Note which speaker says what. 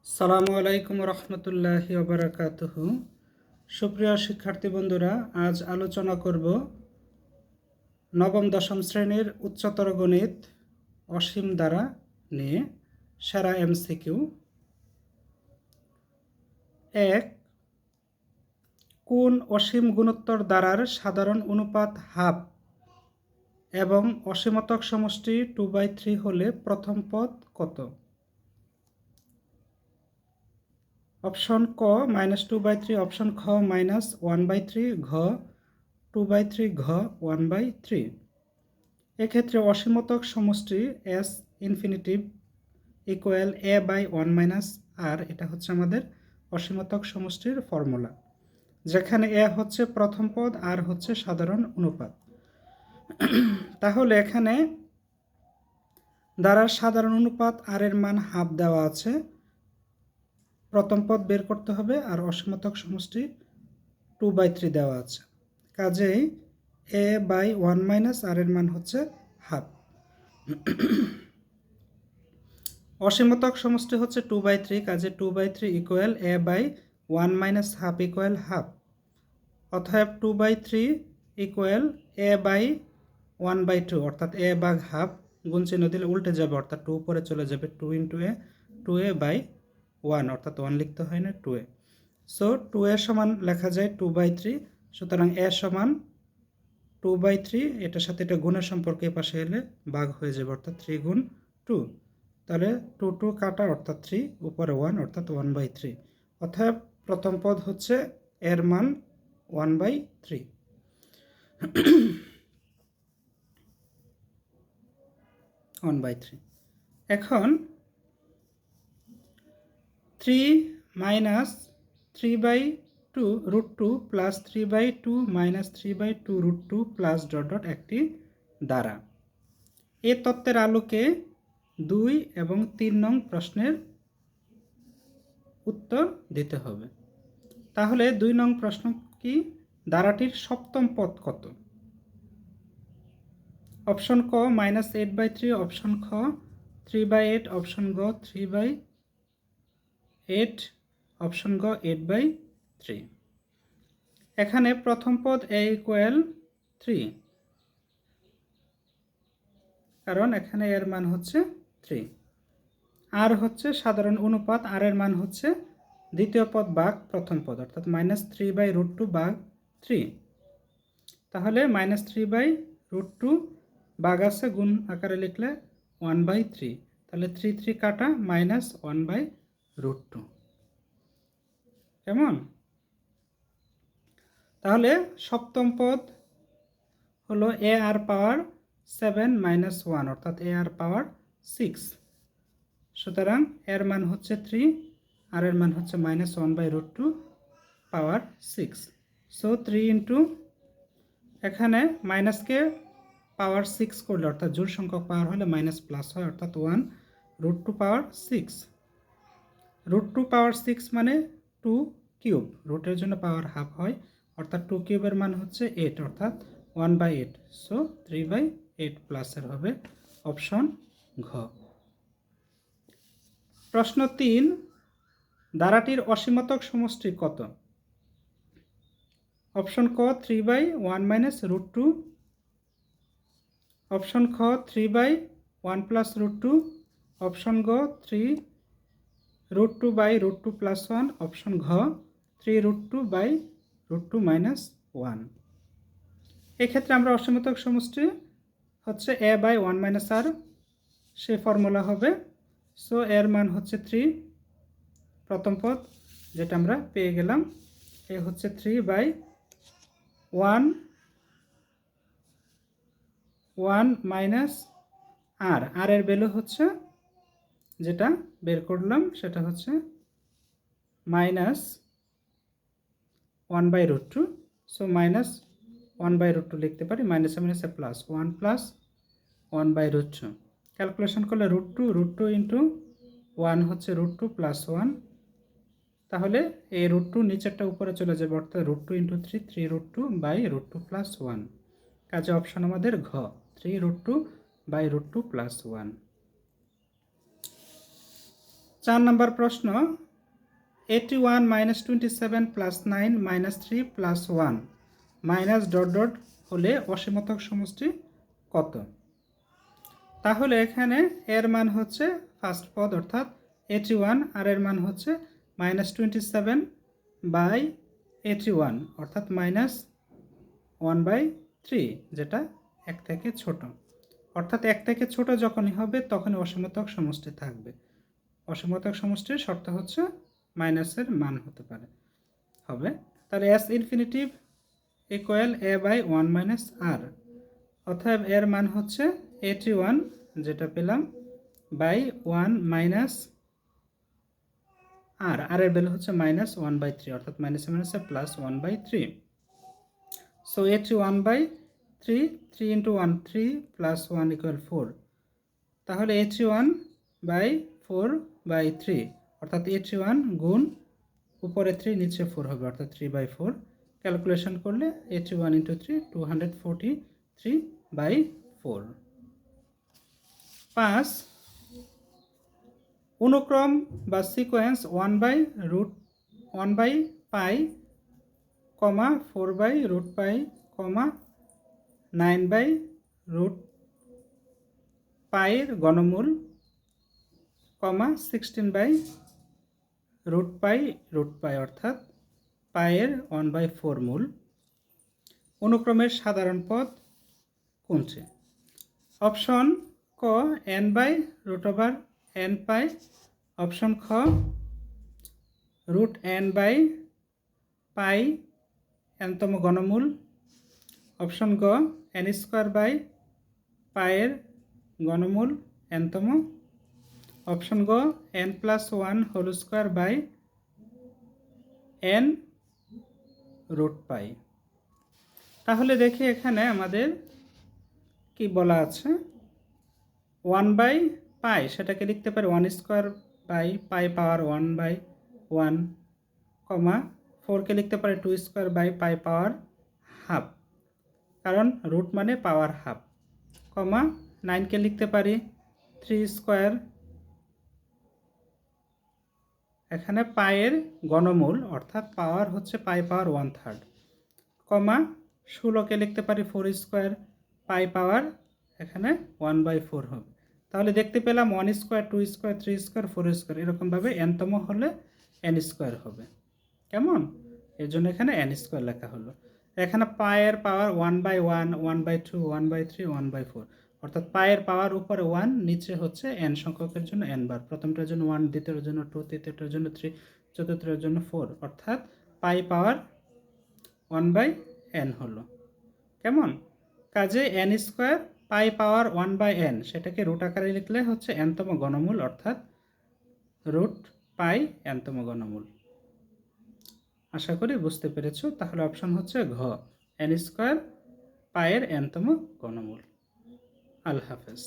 Speaker 1: সালামু আলাইকুম রহমতুল্লাহি ওবারাকাতুহু। সুপ্রিয় শিক্ষার্থী বন্ধুরা, আজ আলোচনা করব নবম দশম শ্রেণীর উচ্চতর গণিত অসীম দ্বারা নিয়ে সেরা এমসিকিউ। 1. কোন অসীম গুণোত্তর দ্বারার সাধারণ অনুপাত হাফ এবং অসীমতক সমষ্টি 2/3 হলে প্রথম পদ কত? অপশন ক -2/3, অপশন খ -1/3, ঘ 2/3, ঘ 1/3। এক্ষেত্রে অসীমতক সমষ্টি S infinitive equal A by 1 minus R, এটা হচ্ছে আমাদের অসীমতক সমষ্টির ফর্মুলা, যেখানে এ হচ্ছে প্রথম পদ আর হচ্ছে সাধারণ অনুপাত। তাহলে এখানে দ্বারা সাধারণ অনুপাত আর এর মান হাফ দেওয়া আছে, প্রথম পদ বের করতে হবে, আর অসীমতক সমষ্টি 2/3 দেওয়া আছে। কাজেই এ বাই 1 মাইনাস আর এর মান হচ্ছে হাফ। অসীমতক সমষ্টি হচ্ছে 2/3, কাজে 2/3 equal A by 1 minus half equal half. অতএব 2/3 ইকুয়াল এ বাই 1/2, অর্থাৎ এ ভাগ হাফ। গুণ চিহ্ন দিলে উল্টে যাবে, অর্থাৎ 2 উপরে চলে যাবে। 2 ইন্টু এ, 2a বাই 1, অর্থাৎ 1 লিখতে হয় না, 2a। সো 2a সমান লেখা যায় 2/3। সুতরাং এ সমান 2/3, এটার সাথে এটা গুণের সম্পর্কে পাশে এলে ভাগ হয়ে যাবে, অর্থাৎ 3 গুণ 2। তাহলে 2 2 কাটা, অর্থাৎ 3, উপরে 1, অর্থাৎ 1/3। অর্থাৎ প্রথম পদ হচ্ছে এর মান 1/3। এখন 3 minus 3/2 √2 plus 3/2 minus 3/2 √2 plus dot dot একটি দ্বারা, এ তত্ত্বের আলোকে 2 এবং 3 নং প্রশ্নের উত্তর দিতে হবে। তাহলে 2 নং প্রশ্ন কি? দ্বারাটির সপ্তম পদ কত? অপশন ক -8/3, অপশন খ 3/8, অপশন গ 3/8, অপশন গ 8/3। এখানে প্রথম পদ এ ইকুয়াল 3, কারণ এখানে এর মান হচ্ছে 3। আর হচ্ছে সাধারণ অনুপাত, আর এর মান হচ্ছে দ্বিতীয় পদ ভাগ প্রথম পদ, অর্থাৎ -3/√2 ভাগ 3। তাহলে -3/√2 ভাগ আছে, গুণ আকারে লিখলে 1/3। তাহলে 3 3 কাটা, -1/√2। কেমন? তাহলে সপ্তম পদ হলো এ আর পাওয়ার 7 - 1, অর্থাৎ এ আর পাওয়ার 6। সুতরাং এর মান হচ্ছে 3, আর এর মান হচ্ছে -1/√2 পাওয়ার 6। সো 3 ইন্টু, এখানে মাইনাসকে পাওয়ার 6 করলে, অর্থাৎ জোড় সংখ্যক পাওয়ার হলে মাইনাস প্লাস হয়, অর্থাৎ 1 √2 পাওয়ার 6। √2 পাওয়ার 6 মানে 2 কিউব, রুটের জন্য পাওয়ার হাফ হয়, অর্থাৎ 2 কিউবের মান হচ্ছে 8, অর্থাৎ 1/8। সো 3/8 প্লাসের হবে অপশন ঘ। প্রশ্ন 3, দ্বারাটির অসীমতক সমষ্টি কত? অপশন ক 3/1 মাইনাস √2, অপশন খ 3/1 প্লাস √2, অপশন গ 3√2/√2 প্লাস 1, অপশন ঘ 3√2/√2 মাইনাস 1। এক্ষেত্রে আমরা অসীমতক সমষ্টি হচ্ছে এ বাই 1 মাইনাস আর, সে ফর্মুলা হবে। সো এর মান হচ্ছে 3, প্রথম পদ যেটা আমরা পেয়ে গেলাম। এ হচ্ছে 3/1 মাইনাস আর, আর এর ভ্যালু হচ্ছে, যেটা বের করলাম সেটা হচ্ছে -1/√2। সো -1/√2 লিখতে পারি, মাইনাসে মাইনাসে প্লাস, 1 প্লাস 1/√2। ক্যালকুলেশন করলে √2 ইন্টু 1 হচ্ছে √2 প্লাস 1। তাহলে এই √2 নিচেরটা উপরে চলে যাবে, অর্থাৎ √2 ইন্টু 3, 3√2/√2 প্লাস 1। কাজে অপশন আমাদের ঘ, 3√2/√2 প্লাস 1। 4 নম্বর প্রশ্ন 81 minus 27 plus 9 minus 3 plus 1 minus dot dot হলে অসীমতক সমষ্টি কত? তাহলে এখানে এর মান হচ্ছে ফার্স্ট পদ অর্থাৎ 81 আর এর মান হচ্ছে মাইনাস 27 বাই 81 অর্থাৎ মাইনাস 1/3 যেটা 1 থেকে ছোট, অর্থাৎ 1 থেকে ছোট যখনই হবে তখনই অসীমতক সমষ্টি থাকবে। অসীমতক সমষ্টির শর্ত হচ্ছে মাইনাসের মান হতে পারে হবে। তাহলে S infinitive equal A by 1 minus R, অতএব এর মান হচ্ছে 81 যেটা পেলাম বাই 1 মাইনাস আর, আর এর ভ্যালু হচ্ছে মাইনাস 1/3 অর্থাৎ মাইনাসে মাইনাসে plus 1/3। So 81/3, 3 into 1 3 plus 1 equal 4। তাহলে 81/4/3 অর্থাৎ 81 গুণ উপরে 3 নিচে 4 হবে অর্থাৎ 3/4। ক্যালকুলেশন করলে 81 ইন্টু 3 243/4। 5 অনুক্রম বা সিকোয়েন্স 1/√1/π, 4/√π, 9/√π এর ঘনমূল, 16/√π অর্থাৎ পায়ের 1/4 মূল। অনুক্রমের সাধারণ পদ কোনটি? অপশন ক n/√n π, অপশন খ √n/π nতম ঘনমূল, অপশন গ n² এর ঘনমূল nতম, অপশন গ n+1² n√π। তাহলে দেখি এখানে আমাদের কি বলা আছে। 1/π সেটাকে লিখতে পারি 1² π পাওয়ার 1/1, 4কে লিখতে পারি 2² π পাওয়ার হাফ, কারণ রুট মানে পাওয়ার হাফ, 9কে লিখতে পারি 3², এখানে পায়ের ঘনমূল অর্থাৎ পাওয়ার হচ্ছে π পাওয়ার 1/3, 16কে লিখতে পারি 4² π পাওয়ার এখানে 1/4 হবে। তাহলে দেখতে পেলাম 1², 2², 3², 4² এরকমভাবে nতম হলে n² হবে। কেমন? এর জন্য এখানে n² লেখা হলো। এখানে পায়ের পাওয়ার 1/1, 1/2, 1/3, 1/4 অর্থাৎ পায়ের পাওয়ার উপরে 1, নিচে হচ্ছে n সংখ্যকের জন্য n বার। প্রথমটার জন্য 1, দ্বিতীয়টার জন্য 2, তৃতীয়টার জন্য 3, চতুর্থটার জন্য 4 অর্থাৎ পাই পাওয়ার 1/n হলো। কেমন? কাজে n² পাই পাওয়ার 1/n সেটাকে রুট আকারে লিখলে হচ্ছে nতম ঘনমূল অর্থাৎ √π nতম ঘনমূল। আশা করি বুঝতে পেরেছো। তাহলে অপশন হচ্ছে ঘ n² পায়ের nতম ঘনমূল। আল্লাহ হাফেজ।